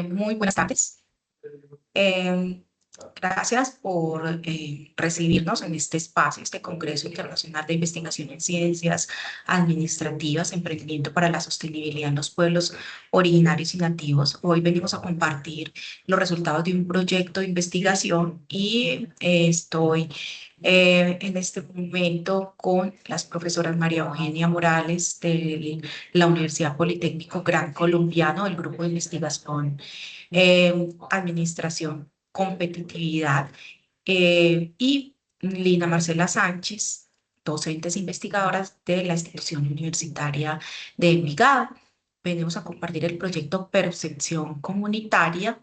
Muy buenas tardes. Eh, Gracias por recibirnos en este espacio, este Congreso Internacional de Investigación en Ciencias Administrativas, Emprendimiento para la Sostenibilidad en los Pueblos Originarios y Nativos. Hoy venimos a compartir los resultados de un proyecto de investigación y estoy en este momento con las profesoras María Eugenia Morales de la Universidad Politécnico Gran Colombiano, del Grupo de Investigación Administración, Competitividad, y Lina Marcela Sánchez, docentes investigadoras de la institución universitaria de Envigado. Venimos a compartir el proyecto Percepción Comunitaria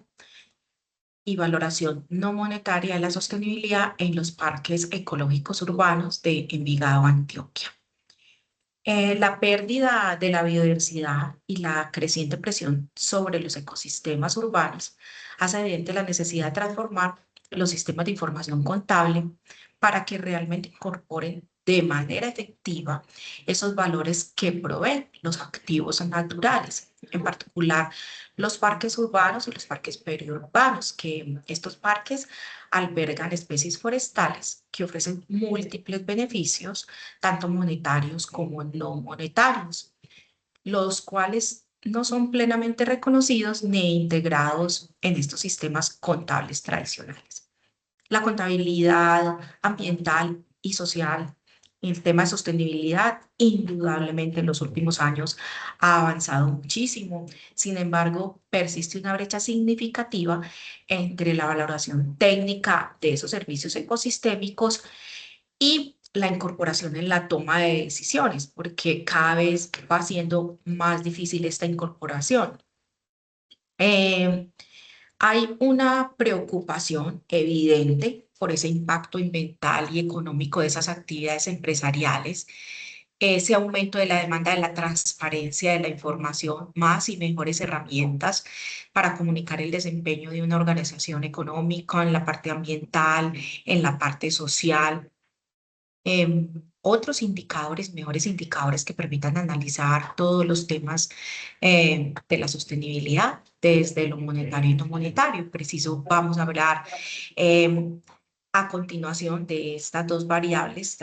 y Valoración No Monetaria de la Sostenibilidad en los Parques Ecológicos Urbanos de Envigado, Antioquia. La pérdida de la biodiversidad y la creciente presión sobre los ecosistemas urbanos hace evidente la necesidad de transformar los sistemas de información contable para que realmente incorporen de manera efectiva esos valores que proveen los activos naturales, en particular los parques urbanos y los parques periurbanos, que estos parques albergan especies forestales que ofrecen múltiples beneficios tanto monetarios como no monetarios, los cuales no son plenamente reconocidos ni integrados en estos sistemas contables tradicionales. La contabilidad ambiental y social, el tema de sostenibilidad, indudablemente en los últimos años ha avanzado muchísimo. Sin embargo, persiste una brecha significativa entre la valoración técnica de esos servicios ecosistémicos y la incorporación en la toma de decisiones, porque cada vez va siendo más difícil esta incorporación. Eh, Hay una preocupación evidente por ese impacto ambiental y económico de esas actividades empresariales, ese aumento de la demanda de la transparencia de la información, más y mejores herramientas para comunicar el desempeño de una organización económica en la parte ambiental, en la parte social. Otros indicadores, mejores indicadores que permitan analizar todos los temas de la sostenibilidad desde lo monetario y no monetario. Preciso, vamos a hablar em, a continuación de estas dos variables,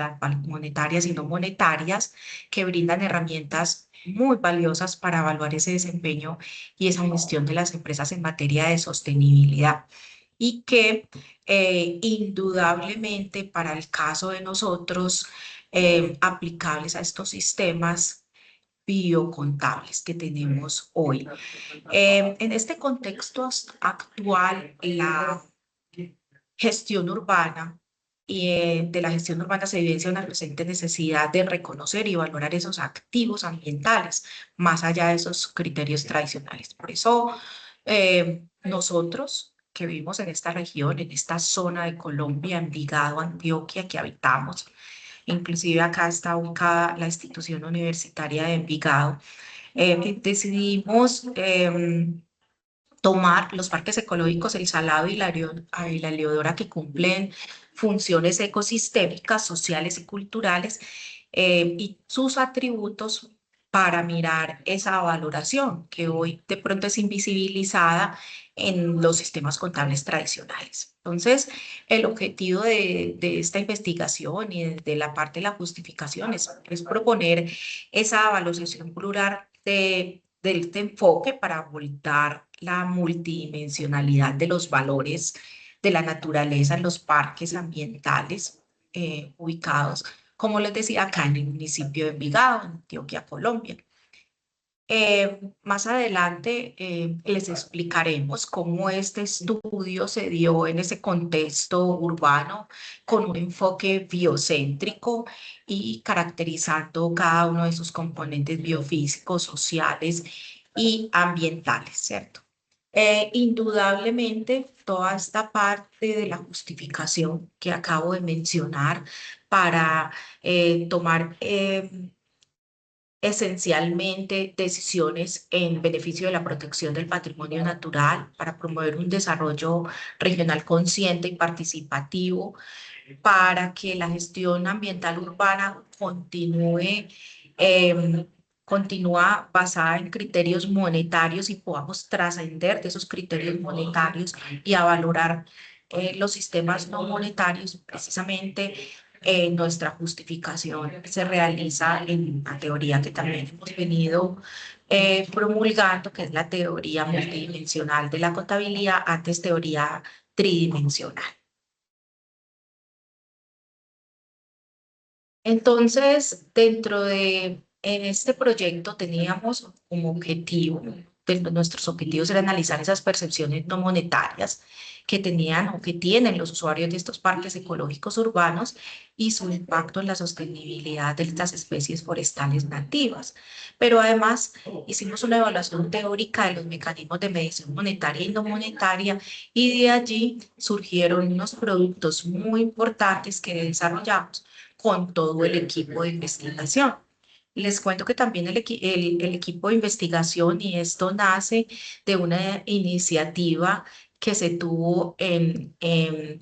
monetarias y no monetarias, que brindan herramientas muy valiosas para evaluar ese desempeño y esa gestión de las empresas en materia de sostenibilidad y que indudablemente para el caso de nosotros, aplicables a estos sistemas biocontables que tenemos hoy. En este contexto actual, la gestión urbana y de la gestión urbana se evidencia una presente necesidad de reconocer y valorar esos activos ambientales, más allá de esos criterios tradicionales. Por eso, nosotros que vivimos en esta región, en esta zona de Colombia, Envigado, Antioquia, que habitamos, inclusive acá está ubicada la institución universitaria de Envigado, decidimos tomar los parques ecológicos El Salado y la Leodora, que cumplen funciones ecosistémicas, sociales y culturales, y sus atributos para mirar esa valoración que hoy de pronto es invisibilizada en los sistemas contables tradicionales. Entonces, el objetivo de esta investigación y de la parte de la justificación es proponer esa valoración plural de este enfoque para abordar la multidimensionalidad de los valores de la naturaleza en los parques ambientales ubicados, como les decía, acá en el municipio de Envigado, en Antioquia, Colombia. Más adelante les explicaremos cómo este estudio se dio en ese contexto urbano con un enfoque biocéntrico y caracterizando cada uno de sus componentes biofísicos, sociales y ambientales, ¿cierto? Indudablemente, toda esta parte de la justificación que acabo de mencionar para tomar esencialmente decisiones en beneficio de la protección del patrimonio natural, para promover un desarrollo regional consciente y participativo, para que la gestión ambiental urbana continúe continúa basada en criterios monetarios y podamos trascender de esos criterios monetarios y a valorar los sistemas no monetarios. Precisamente nuestra justificación se realiza en una teoría que también hemos venido promulgando, que es la teoría multidimensional de la contabilidad, antes teoría tridimensional. Entonces, en este proyecto teníamos como objetivo, nuestros objetivos eran analizar esas percepciones no monetarias que tenían o que tienen los usuarios de estos parques ecológicos urbanos y su impacto en la sostenibilidad de estas especies forestales nativas. Pero además hicimos una evaluación teórica de los mecanismos de medición monetaria y no monetaria y de allí surgieron unos productos muy importantes que desarrollamos con todo el equipo de investigación. Les cuento que también el equipo de investigación, y esto nace de una iniciativa que se tuvo en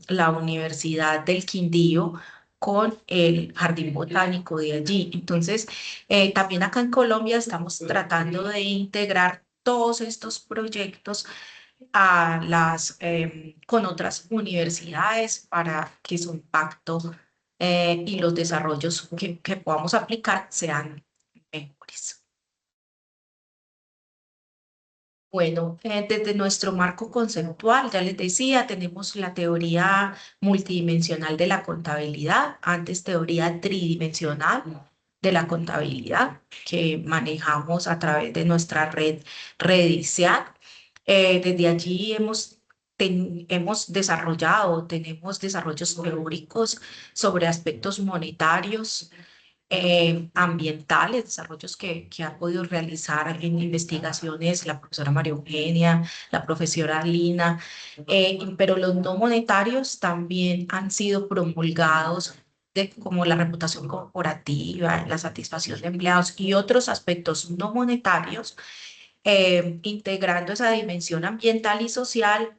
la Universidad del Quindío con el Jardín Botánico de allí. Entonces, también acá en Colombia estamos tratando de integrar todos estos proyectos con otras universidades para que su impacto y los desarrollos que podamos aplicar sean mejores. Bueno, desde nuestro marco conceptual, ya les decía, tenemos la teoría multidimensional de la contabilidad, antes teoría tridimensional de la contabilidad, que manejamos a través de nuestra red ICEAC. Desde allí hemos desarrollado, tenemos desarrollos teóricos sobre aspectos monetarios, ambientales, desarrollos que ha podido realizar en investigaciones la profesora María Eugenia, la profesora Lina, pero los no monetarios también han sido promulgados como la reputación corporativa, la satisfacción de empleados y otros aspectos no monetarios, integrando esa dimensión ambiental y social,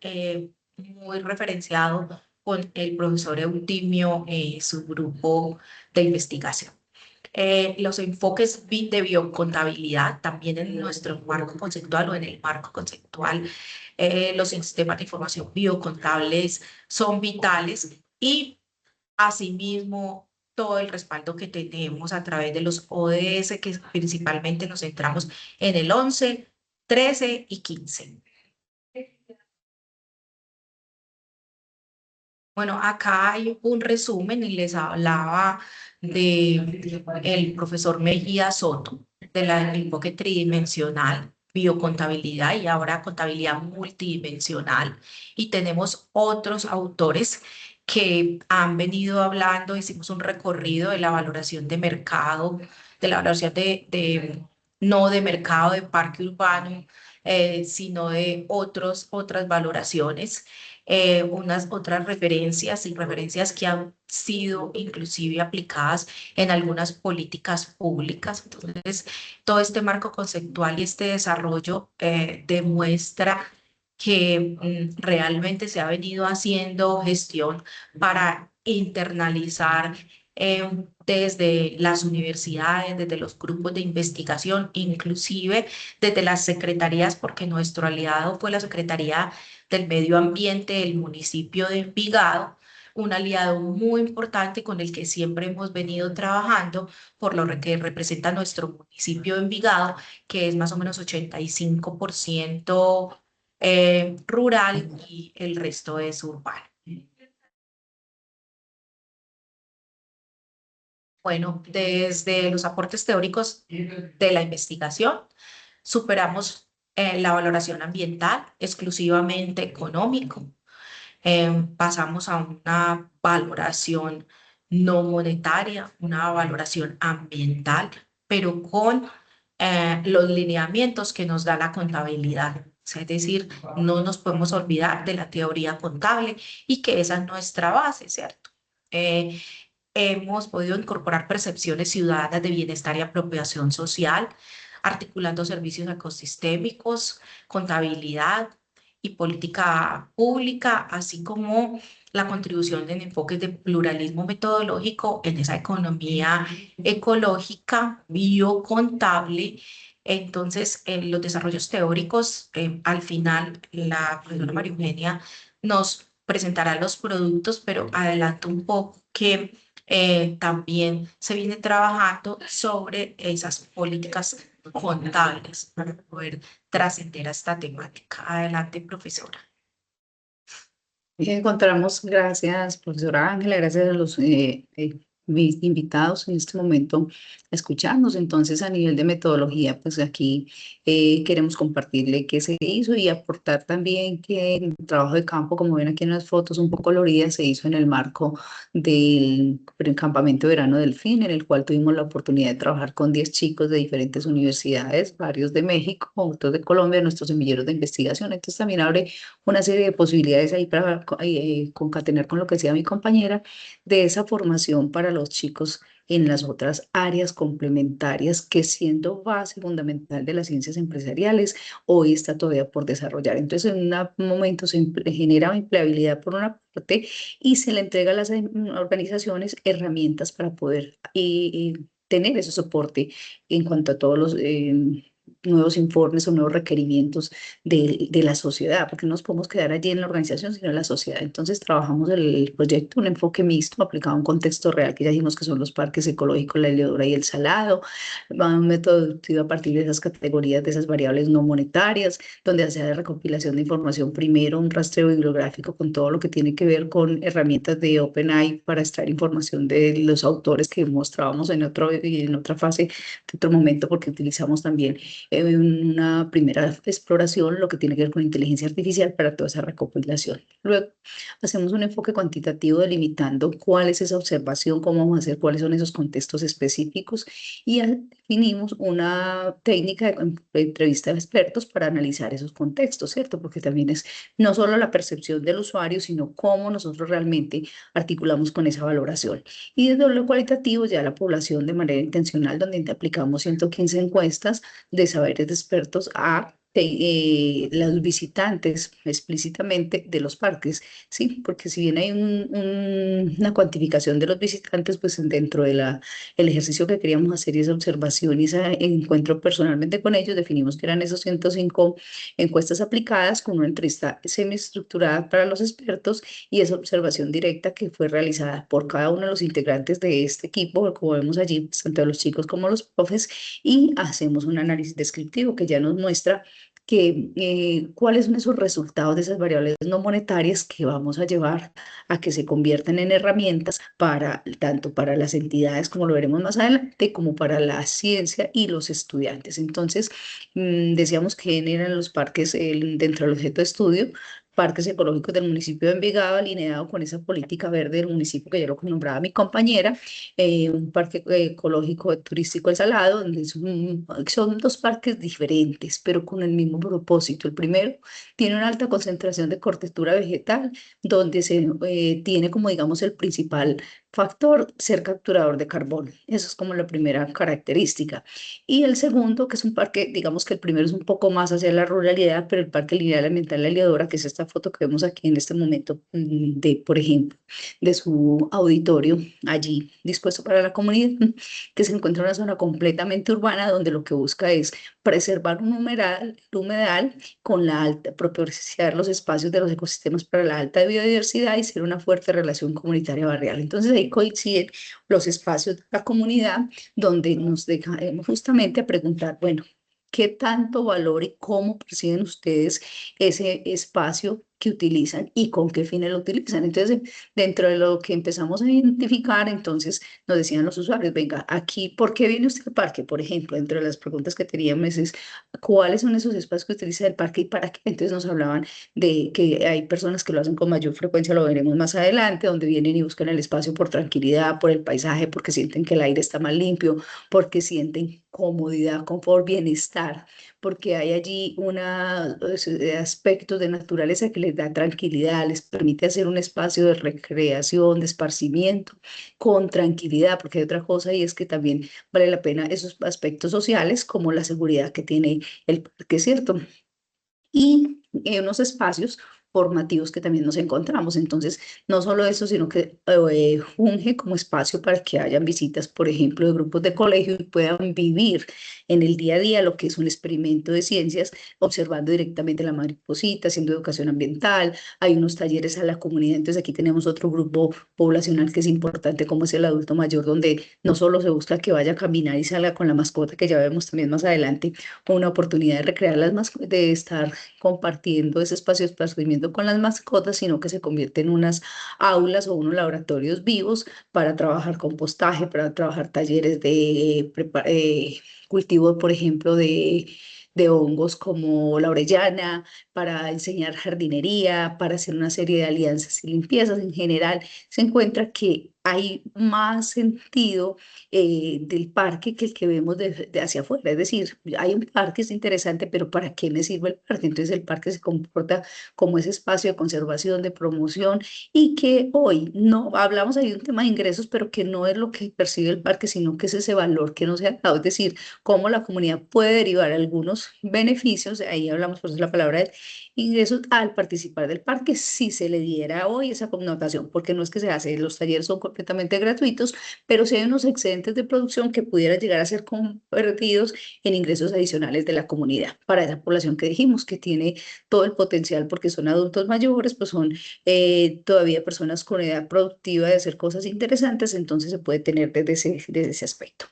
muy referenciado con el profesor Eutimio, su grupo de investigación. Los enfoques de biocontabilidad, también en nuestro marco conceptual o en el marco conceptual, los sistemas de información biocontables son vitales y asimismo todo el respaldo que tenemos a través de los ODS, que principalmente nos centramos en el 11, 13 y 15. Bueno, acá hay un resumen y les hablaba de el profesor Mejía Soto, del enfoque tridimensional, biocontabilidad y ahora contabilidad multidimensional. Y tenemos otros autores que han venido hablando, hicimos un recorrido de la valoración de mercado, de la valoración no de mercado de parque urbano, sino de otras valoraciones, unas otras referencias y referencias que han sido inclusive aplicadas en algunas políticas públicas. Entonces, todo este marco conceptual y este desarrollo demuestra que realmente se ha venido haciendo gestión para internalizar desde las universidades, desde los grupos de investigación, inclusive desde las secretarías, porque nuestro aliado fue la Secretaría del Medio Ambiente del municipio de Envigado, un aliado muy importante con el que siempre hemos venido trabajando, por lo que representa nuestro municipio de Envigado, que es más o menos 85% rural y el resto es urbano. Bueno, desde los aportes teóricos de la investigación, superamos la valoración ambiental exclusivamente económico. Pasamos a una valoración no monetaria, una valoración ambiental, pero con los lineamientos que nos da la contabilidad. Es decir, no nos podemos olvidar de la teoría contable y que esa es nuestra base, ¿cierto? Eh, Hemos podido incorporar percepciones ciudadanas de bienestar y apropiación social, articulando servicios ecosistémicos, contabilidad y política pública, así como la contribución en enfoques de pluralismo metodológico en esa economía ecológica, biocontable. Entonces, en los desarrollos teóricos, al final, la profesora María Eugenia nos presentará los productos, pero adelanto un poco que también se viene trabajando sobre esas políticas contables para poder trascender a esta temática. Adelante, profesora. Y encontramos, gracias, profesora Ángela, gracias a los mis invitados en este momento a escucharnos. Entonces, a nivel de metodología, pues aquí queremos compartirle qué se hizo y aportar también que el trabajo de campo, como ven aquí en las fotos un poco coloridas, se hizo en el marco del campamento de verano del FIN, en el cual tuvimos la oportunidad de trabajar con 10 chicos de diferentes universidades, varios de México, otros de Colombia, nuestros semilleros de investigación. Entonces, también abre una serie de posibilidades ahí para concatenar con lo que decía mi compañera, de esa formación para los chicos en las otras áreas complementarias que siendo base fundamental de las ciencias empresariales, hoy está todavía por desarrollar. Entonces, en un momento se genera empleabilidad por una parte y se le entrega a las organizaciones herramientas para poder tener ese soporte en cuanto a todos los nuevos informes o nuevos requerimientos de la sociedad, porque no nos podemos quedar allí en la organización, sino en la sociedad. Entonces trabajamos el proyecto, un enfoque mixto aplicado a un contexto real, que ya dijimos que son los parques ecológicos, la Heliodora y el Salado. Va un método deductivo a partir de esas categorías, de esas variables no monetarias, donde hace la recopilación de información, primero un rastreo bibliográfico con todo lo que tiene que ver con herramientas de OpenAI para extraer información de los autores que mostrábamos en otra fase, en otro momento, porque utilizamos también en una primera exploración lo que tiene que ver con inteligencia artificial para toda esa recopilación. Luego hacemos un enfoque cuantitativo delimitando cuál es esa observación, cómo vamos a hacer, cuáles son esos contextos específicos y definimos una técnica de entrevista de expertos para analizar esos contextos, ¿cierto? Porque también es no solo la percepción del usuario, sino cómo nosotros realmente articulamos con esa valoración. Y desde lo cualitativo ya la población de manera intencional, donde aplicamos 115 encuestas de saberes de expertos a los visitantes explícitamente de los parques, ¿sí? Porque si bien hay una cuantificación de los visitantes, pues dentro de el ejercicio que queríamos hacer y esa observación y ese encuentro personalmente con ellos, definimos que eran esos 105 encuestas aplicadas con una entrevista semiestructurada para los expertos y esa observación directa que fue realizada por cada uno de los integrantes de este equipo, como vemos allí, tanto los chicos como los profes, y hacemos un análisis descriptivo que ya nos muestra cuáles son esos resultados de esas variables no monetarias que vamos a llevar a que se conviertan en herramientas para tanto para las entidades, como lo veremos más adelante, como para la ciencia y los estudiantes. Entonces, decíamos que eran los parques dentro del objeto de estudio, parques ecológicos del municipio de Envigado, alineado con esa política verde del municipio que ya lo nombraba mi compañera, un parque ecológico turístico El Salado, donde son dos parques diferentes, pero con el mismo propósito. El primero tiene una alta concentración de corteza vegetal, donde se tiene como, digamos, el principal factor ser capturador de carbono. Eso es como la primera característica. Y el segundo, que es un parque, digamos que el primero es un poco más hacia la ruralidad, pero el Parque Lineal Ambiental La Heliodora, que es esta foto que vemos aquí en este momento, de, por ejemplo, de su auditorio allí dispuesto para la comunidad, que se encuentra en una zona completamente urbana donde lo que busca es preservar un humedal con la alta, propiciar los espacios de los ecosistemas para la alta biodiversidad y ser una fuerte relación comunitaria barrial. Entonces ahí coinciden los espacios de la comunidad donde nos dejaremos justamente a preguntar, bueno, ¿qué tanto valor y cómo perciben ustedes ese espacio que utilizan y con qué fines lo utilizan? Entonces, dentro de lo que empezamos a identificar, entonces nos decían los usuarios, venga, aquí, ¿por qué viene usted al parque? Por ejemplo, dentro de las preguntas que teníamos es, ¿cuáles son esos espacios que utiliza el parque y para qué? Entonces nos hablaban de que hay personas que lo hacen con mayor frecuencia, lo veremos más adelante, donde vienen y buscan el espacio por tranquilidad, por el paisaje, porque sienten que el aire está más limpio, porque sienten comodidad, confort, bienestar, porque hay allí aspectos de naturaleza que les da tranquilidad, les permite hacer un espacio de recreación, de esparcimiento, con tranquilidad, porque hay otra cosa y es que también vale la pena esos aspectos sociales como la seguridad que tiene el parque, ¿cierto? Y unos espacios formativos que también nos encontramos. Entonces, no solo eso, sino que funge como espacio para que hayan visitas, por ejemplo, de grupos de colegio y puedan vivir en el día a día lo que es un experimento de ciencias, observando directamente la mariposita, haciendo educación ambiental. Hay unos talleres a la comunidad, entonces aquí tenemos otro grupo poblacional que es importante, como es el adulto mayor, donde no solo se busca que vaya a caminar y salga con la mascota, que ya vemos también más adelante, una oportunidad de recrear de estar compartiendo ese espacio de esparcimiento con las mascotas, sino que se convierte en unas aulas o unos laboratorios vivos para trabajar compostaje, para trabajar talleres de cultivo, por ejemplo, de hongos como la orellana, para enseñar jardinería, para hacer una serie de alianzas y limpiezas. En general, se encuentra que hay más sentido del parque que el que vemos de hacia afuera. Es decir, hay un parque, es interesante, pero ¿para qué me sirve el parque? Entonces el parque se comporta como ese espacio de conservación, de promoción, y que hoy no hablamos ahí de un tema de ingresos, pero que no es lo que percibe el parque, sino que es ese valor que no se ha dado. Es decir, cómo la comunidad puede derivar algunos beneficios, ahí hablamos por eso la palabra de ingresos al participar del parque, si se le diera hoy esa connotación, porque no es que se hace, los talleres son completamente gratuitos, pero si hay unos excedentes de producción que pudieran llegar a ser convertidos en ingresos adicionales de la comunidad, para esa población que dijimos que tiene todo el potencial, porque son adultos mayores, pues son todavía personas con edad productiva de hacer cosas interesantes, entonces se puede tener desde ese aspecto.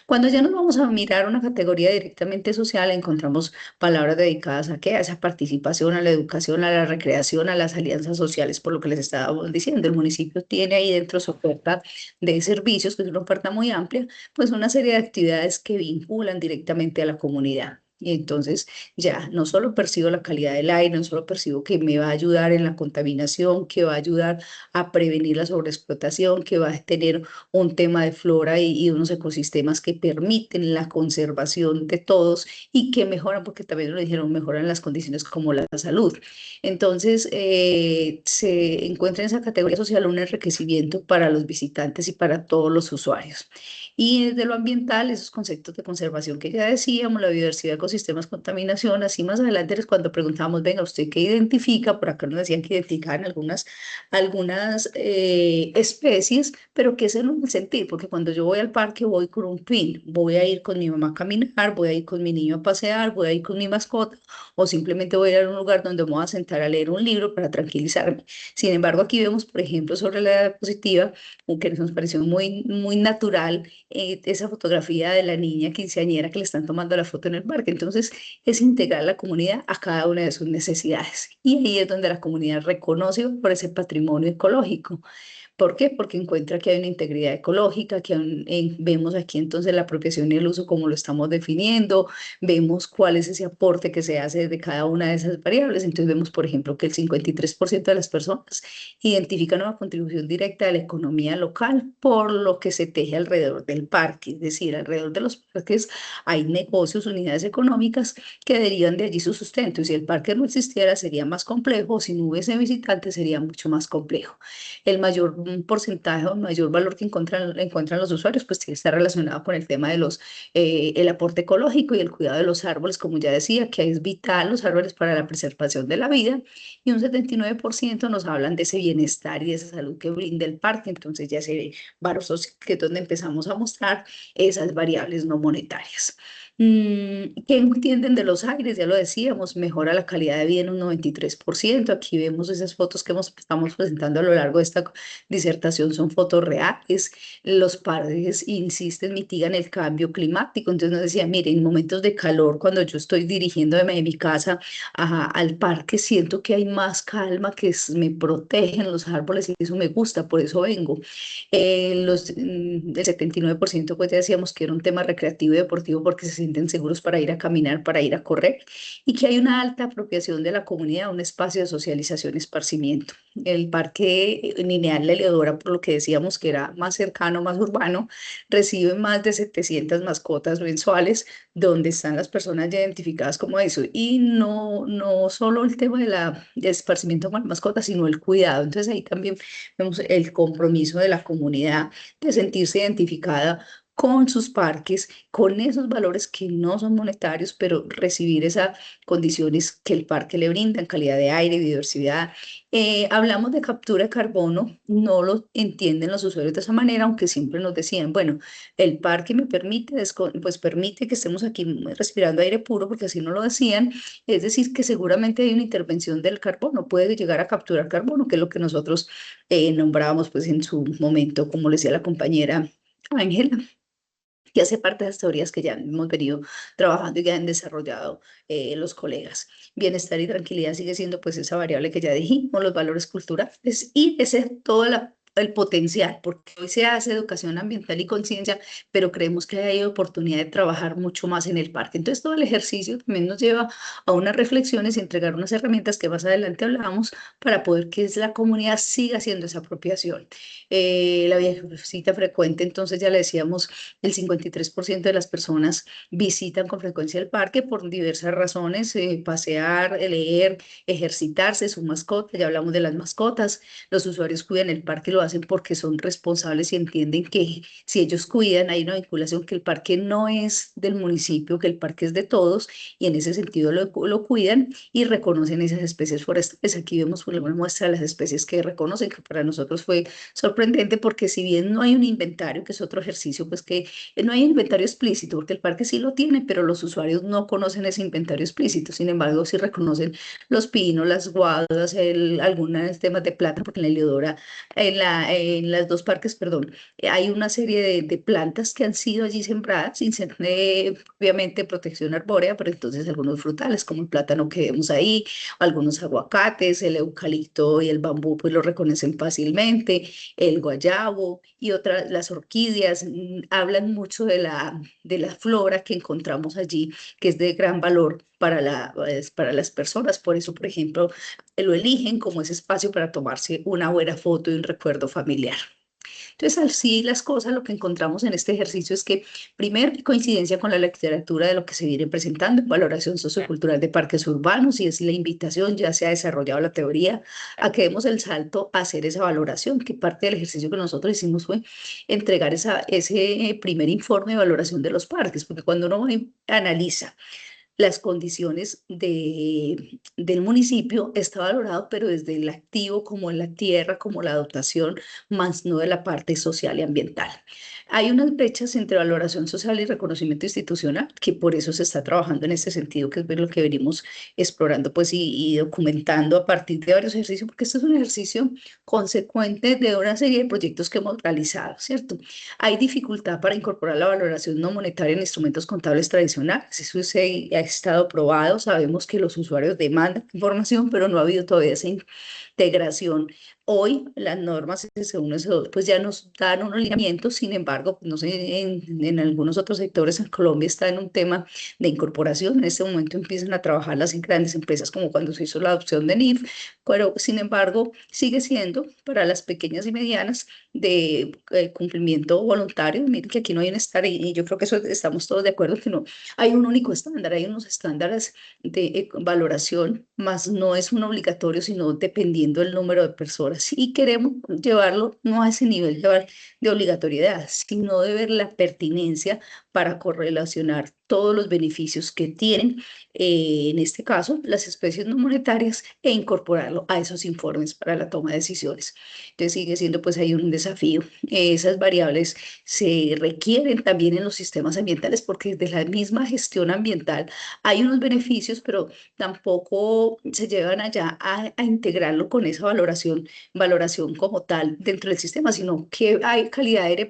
Cuando ya nos vamos a mirar una categoría directamente social, encontramos palabras dedicadas a qué, a esa participación, a la educación, a la recreación, a las alianzas sociales, por lo que les estábamos diciendo. El municipio tiene ahí dentro su oferta de servicios, que es una oferta muy amplia, pues una serie de actividades que vinculan directamente a la comunidad. Y entonces ya no solo percibo la calidad del aire, no solo percibo que me va a ayudar en la contaminación, que va a ayudar a prevenir la sobreexplotación, que va a tener un tema de flora y unos ecosistemas que permiten la conservación de todos y que mejoran, porque también lo dijeron, mejoran las condiciones como la salud. Entonces, se encuentra en esa categoría social un enriquecimiento para los visitantes y para todos los usuarios. Y desde lo ambiental, esos conceptos de conservación que ya decíamos, la biodiversidad, ecosistemas, contaminación, así más adelante es cuando preguntábamos, venga, ¿usted qué identifica? Por acá nos decían que identificaban algunas especies, pero que ese no es el sentido, porque cuando yo voy al parque voy con un fin, voy a ir con mi mamá a caminar, voy a ir con mi niño a pasear, voy a ir con mi mascota, o simplemente voy a ir a un lugar donde me voy a sentar a leer un libro para tranquilizarme. Sin embargo, aquí vemos, por ejemplo, sobre la diapositiva, que nos pareció muy natural, esa fotografía de la niña quinceañera que le están tomando la foto en el parque. Entonces, es integrar la comunidad a cada una de sus necesidades. Y ahí es donde la comunidad reconoce por ese patrimonio ecológico. ¿Por qué? Porque encuentra que hay una integridad ecológica, que vemos aquí entonces la apropiación y el uso como lo estamos definiendo, vemos cuál es ese aporte que se hace de cada una de esas variables. Entonces vemos, por ejemplo, que el 53% de las personas identifican una contribución directa a la economía local por lo que se teje alrededor del parque, es decir, alrededor de los parques hay negocios, unidades económicas que derivan de allí su sustento. Y si el parque no existiera, sería más complejo, si no hubiese visitantes, sería mucho más complejo. El mayor porcentaje o mayor valor que encuentran los usuarios, pues está relacionado con el tema de el aporte ecológico y el cuidado de los árboles, como ya decía, que es vital los árboles para la preservación de la vida, y un 79% nos hablan de ese bienestar y de esa salud que brinda el parque. Entonces ya se ve varios, que es donde empezamos a mostrar esas variables no monetarias. ¿Qué entienden de los aires? Ya lo decíamos, mejora la calidad de vida en un 93%. Aquí vemos esas fotos que estamos presentando a lo largo de esta disertación, son fotos reales. Los parques, insisten, mitigan el cambio climático. Entonces nos decía, mire, en momentos de calor, cuando yo estoy dirigiéndome de mi casa al parque, siento que hay más calma, me protegen los árboles y eso me gusta, por eso vengo. El 79% pues ya decíamos que era un tema recreativo y deportivo porque se sienten seguros para ir a caminar, para ir a correr, y que hay una alta apropiación de la comunidad, un espacio de socialización y esparcimiento. El parque lineal La Eleodora, por lo que decíamos que era más cercano, más urbano, recibe más de 700 mascotas mensuales, donde están las personas ya identificadas como eso. Y no solo el tema de esparcimiento con las mascotas, sino el cuidado. Entonces ahí también vemos el compromiso de la comunidad de sentirse identificada con sus parques, con esos valores que no son monetarios, pero recibir esas condiciones que el parque le brinda en calidad de aire, biodiversidad. Hablamos de captura de carbono, no lo entienden los usuarios de esa manera, aunque siempre nos decían, bueno, el parque me permite, pues permite que estemos aquí respirando aire puro, porque así no lo decían, es decir, que seguramente hay una intervención del carbono, puede llegar a capturar carbono, que es lo que nosotros nombrábamos pues en su momento, como le decía la compañera Ángela, que hace parte de las teorías que ya hemos venido trabajando y que han desarrollado los colegas. Bienestar y tranquilidad sigue siendo pues esa variable que ya dijimos, los valores culturales y ese es todo el potencial, porque hoy se hace educación ambiental y conciencia, pero creemos que hay oportunidad de trabajar mucho más en el parque. Entonces todo el ejercicio también nos lleva a unas reflexiones y entregar unas herramientas que más adelante hablamos para poder que la comunidad siga haciendo esa apropiación. La visita frecuente, entonces ya le decíamos, el 53% de las personas visitan con frecuencia el parque por diversas razones, pasear, leer, ejercitarse, su mascota, ya hablamos de las mascotas, los usuarios cuidan el parque y lo hacen porque son responsables y entienden que si ellos cuidan hay una vinculación, que el parque no es del municipio, que el parque es de todos y en ese sentido lo cuidan y reconocen esas especies forestales. Aquí vemos una muestra de las especies que reconocen, que para nosotros fue sorprendente porque si bien no hay un inventario, que es otro ejercicio, pues que no hay inventario explícito, porque el parque sí lo tiene, pero los usuarios no conocen ese inventario explícito. Sin embargo, sí reconocen los pinos, las guaduas, algunos temas de plata, porque en la Heliodora, en las dos parques, perdón, hay una serie de plantas que han sido allí sembradas, sin ser obviamente protección arbórea, pero entonces algunos frutales, como el plátano que vemos ahí, algunos aguacates, el eucalipto y el bambú, pues lo reconocen fácilmente, el guayabo y otras, las orquídeas, hablan mucho de la flora que encontramos allí, que es de gran valor para, para las personas. Por eso, por ejemplo, lo eligen como ese espacio para tomarse una buena foto y un recuerdo familiar. Entonces, así las cosas, lo que encontramos en este ejercicio es que, primero, hay coincidencia con la literatura de lo que se viene presentando en valoración sociocultural de parques urbanos, y es la invitación, ya se ha desarrollado la teoría, a que demos el salto a hacer esa valoración, que parte del ejercicio que nosotros hicimos fue entregar ese primer informe de valoración de los parques, porque cuando uno analiza las condiciones del municipio, está valorado, pero desde el activo, como en la tierra, como la dotación, más no de la parte social y ambiental. Hay unas brechas entre valoración social y reconocimiento institucional, que por eso se está trabajando en este sentido, que es lo que venimos explorando pues, y documentando a partir de varios ejercicios, porque este es un ejercicio consecuente de una serie de proyectos que hemos realizado, ¿cierto? Hay dificultad para incorporar la valoración no monetaria en instrumentos contables tradicionales. Eso se ha estado probado. Sabemos que los usuarios demandan información, pero no ha habido todavía esa integración. Hoy las normas S1 S2 pues ya nos dan unos lineamientos, sin embargo, no sé, en algunos otros sectores en Colombia está en un tema de incorporación. En este momento empiezan a trabajar las grandes empresas como cuando se hizo la adopción de NIF, pero sin embargo sigue siendo para las pequeñas y medianas de cumplimiento voluntario. Miren que aquí no hay un estándar y yo creo que eso estamos todos de acuerdo que no hay un único estándar, hay unos estándares de valoración, más no es un obligatorio, sino dependiendo del número de personas. Y queremos llevarlo no a ese nivel de obligatoriedad, sino de ver la pertinencia para correlacionar todos los beneficios que tienen, en este caso, las especies no monetarias, e incorporarlo a esos informes para la toma de decisiones. Entonces sigue siendo pues ahí un desafío. Esas variables se requieren también en los sistemas ambientales porque desde la misma gestión ambiental hay unos beneficios, pero tampoco se llevan allá a integrarlo con esa valoración como tal dentro del sistema, sino que hay calidad de aire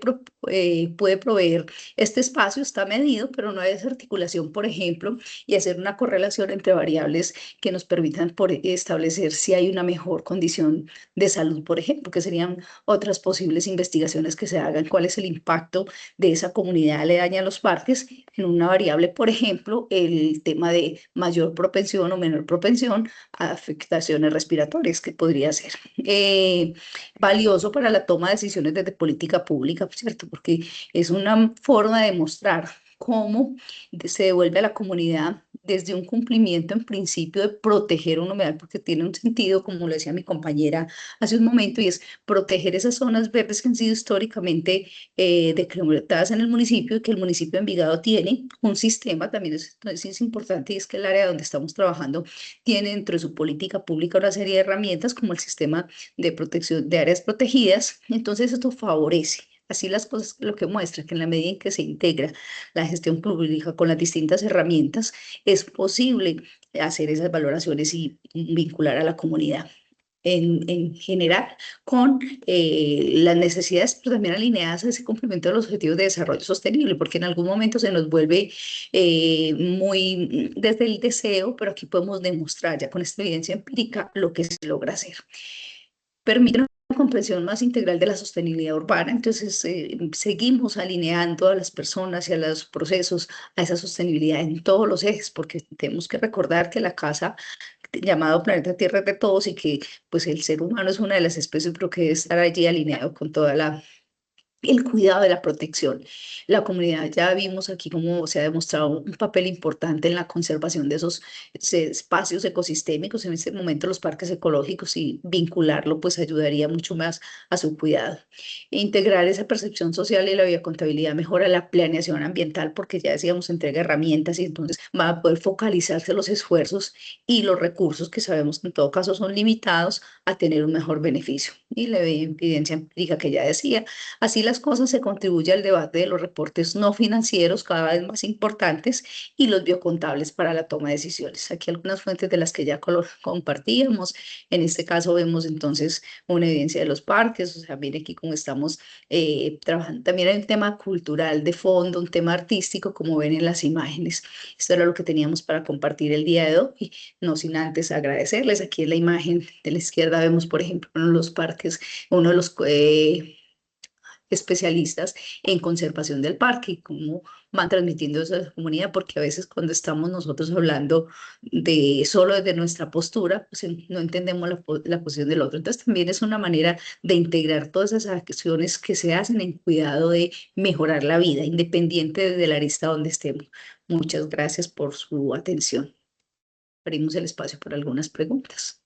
puede proveer este espacio, está medido, pero no hay esa articulación, por ejemplo, y hacer una correlación entre variables que nos permitan establecer si hay una mejor condición de salud, por ejemplo, que serían otras posibles investigaciones que se hagan, cuál es el impacto de esa comunidad aledaña a los parques en una variable, por ejemplo, el tema de mayor propensión o menor propensión a afectaciones respiratorias, que podría ser valioso para la toma de decisiones desde política pública, ¿cierto? Porque es una forma de mostrar cómo se devuelve a la comunidad desde un cumplimiento en principio de proteger un humedal, porque tiene un sentido, como lo decía mi compañera hace un momento, y es proteger esas zonas verdes que han sido históricamente decretadas en el municipio, y que el municipio de Envigado tiene un sistema, también es importante, y es que el área donde estamos trabajando tiene dentro de su política pública una serie de herramientas como el sistema de protección de áreas protegidas. Entonces esto favorece. Así las cosas, lo que muestra que en la medida en que se integra la gestión pública con las distintas herramientas, es posible hacer esas valoraciones y vincular a la comunidad en general con las necesidades, pero también alineadas a ese cumplimiento de los objetivos de desarrollo sostenible, porque en algún momento se nos vuelve muy desde el deseo, pero aquí podemos demostrar ya con esta evidencia empírica lo que se logra hacer. Permite una comprensión más integral de la sostenibilidad urbana, entonces seguimos alineando a las personas y a los procesos a esa sostenibilidad en todos los ejes, porque tenemos que recordar que la casa llamado planeta Tierra es de todos y que pues el ser humano es una de las especies, pero que debe estar allí alineado con toda el cuidado de la protección. La comunidad, ya vimos aquí cómo se ha demostrado un papel importante en la conservación de esos espacios ecosistémicos, en este momento los parques ecológicos, y vincularlo pues ayudaría mucho más a su cuidado. Integrar esa percepción social y la biocontabilidad mejora la planeación ambiental, porque ya decíamos, entrega herramientas y entonces va a poder focalizarse los esfuerzos y los recursos, que sabemos que en todo caso son limitados, a tener un mejor beneficio. Y la evidencia empírica que ya decía. Así las cosas, se contribuye al debate de los reportes no financieros cada vez más importantes y los biocontables para la toma de decisiones. Aquí algunas fuentes de las que ya compartíamos. En este caso vemos entonces una evidencia de los parques, o sea, mire aquí cómo estamos trabajando. También hay un tema cultural de fondo, un tema artístico, como ven en las imágenes. Esto era lo que teníamos para compartir el día de hoy, no sin antes agradecerles. Aquí en la imagen de la izquierda vemos, por ejemplo, uno de los parques, uno de los especialistas en conservación del parque, y cómo van transmitiendo eso a la comunidad, porque a veces cuando estamos nosotros hablando de solo desde nuestra postura, pues no entendemos la posición del otro. Entonces también es una manera de integrar todas esas acciones que se hacen en cuidado de mejorar la vida, independiente desde la arista donde estemos. Muchas gracias por su atención. Abrimos el espacio para algunas preguntas.